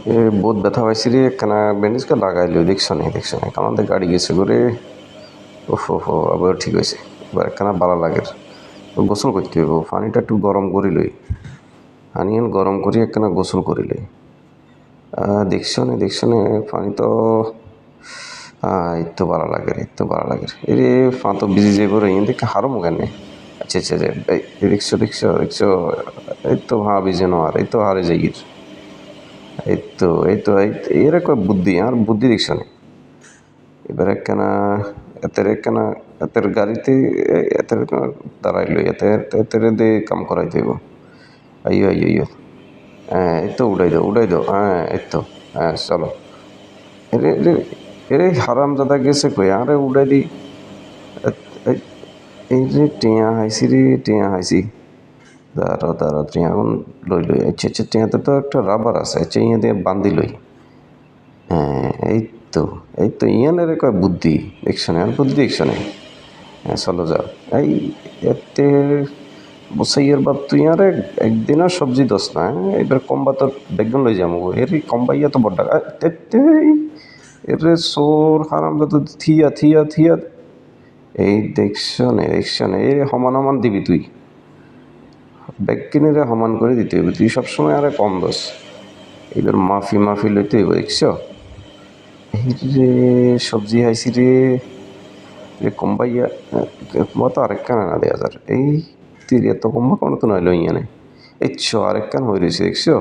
এ বহুত ব্যথা পাইছি রে একখানা ব্যান্ডেজকে লাগাইলো দেখছো না আমাদের গাড়ি গেছে করে ওহো আবার ঠিক হয়েছে এবার একখানা ভালো লাগে গোসল করতে হইব পানিটা একটু গরম করি লই আনিয়ান গরম করি একখানা গোসল করি লই দেখছো না পানি তো এই তো ভালো লাগে এরে পা তো ভিজে যাইব রে এখান থেকে হারো কেন আচ্ছা এই দেখছো এই তো হা ভিজে আর এই তো হারে যাই এর কয় বুদ্ধি আর বুদ্ধি দেখছো না এবার একখানা এতের গাড়িতে এতের দাঁড়াইলো এতের দিয়ে কাম করাই দেব আইয়ো হ্যাঁ এই তো উড়াই দাও হ্যাঁ এই তো হ্যাঁ চলো এরে এরে এরে হারাম দাদা গেছে কই আরে উড়াই দি এই যে টিয়া হাইছি দাঁড়াও টিয়া এখন লই আচ্ছা টিয়াতে তো একটা রাবার আছে আচ্ছা ইয়া দিয়ে বান্ধি লই হ্যাঁ এই তো ইয়ানের কয় বুদ্ধি দেখছো না আর বুদ্ধি দেখছো না হ্যাঁ চলো যাও এই এতে বসাইয়ের বাপ তুই আর একদিনও সবজি দোস না এবার কম্বা তো বেগুন লই যাবো এর কম্বাইয়া তো বড্ডা এর সোর হারাম তো থিয়া এই দেখছো না এ সমান দিবি তুই ব্যাগ কিনে সমান করে দিতে হইবে তুই সবসময় আরে কম দোস এবার মাফি লইতে হইব দেখছো এই রে সবজি হাইছি রে কম্বাইয়া কম্বা তো আরেকখান না দেয়া যার এই তুই এত কম্বা কোনো তো নইলো ইয়ানে এইছো আরেকখান হয়ে রয়েছে দেখছো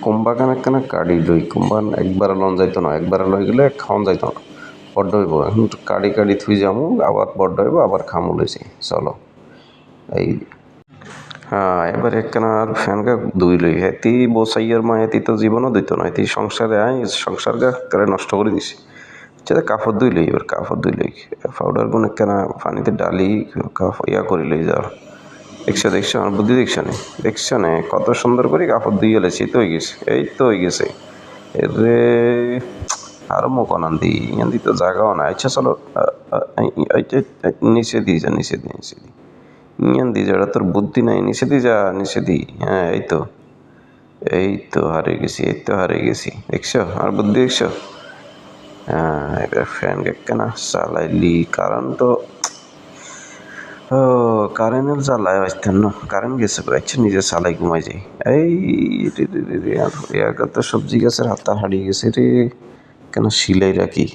কম্বা একখানা কাড়ি লই কম্বা একবার লন যাইতো না একবার লই গেলে খাওয়ান যাইতো না বড্ড হইব এখন কাড়ি থুই যামু আবার বড্ড হইব আবার খামু লইছি চলো এই হ্যাঁ এবার একখানা আর ফ্যানকে দুই লই হেতি বসাইয়ার মা হেতি তো জীবনও দিত না হেতি সংসারে সংসারকে করে নষ্ট করে দিছি সেটা কাপড় ধুই লই এবার কাপড় ধুই লই পাউডার গুণ একখানা পানিতে ডালি ইয়া করে লই যাও দেখছো আমার বুদ্ধি দেখছো না কত সুন্দর করে কাপড় ধুই এলেছি তো হয়ে গেছে এরে আরো মুখ আনন্দি ইয়ান্দি তো জায়গাও না আচ্ছা চলো নিচে দি ইয়ান দি যারা তোর বুদ্ধি নাই নিচে দি হ্যাঁ এই তো হারিয়ে গেছি দেখছো আর বুদ্ধি দেখছো হ্যাঁ এবার ফ্যান কেন চালাইলি কারণ তো ও কারেন্টের জ্বালায় আসতেন না কারেন্ট গেছে আচ্ছা নিজে চালাই ঘুমাই যাই এই তো সবজি গাছের হাতা হারিয়ে গেছে রে কেন সিলাই দিই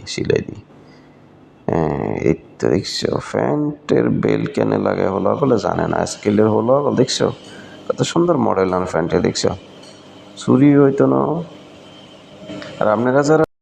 এই তো দেখছো ফ্যানটের বেল কেন লাগে হলো বলে জানে না স্কেলের হলো দেখছো কত সুন্দর মডেল আর ফ্যানটা দেখছো চুরি হইতো না আর আপনারা যারা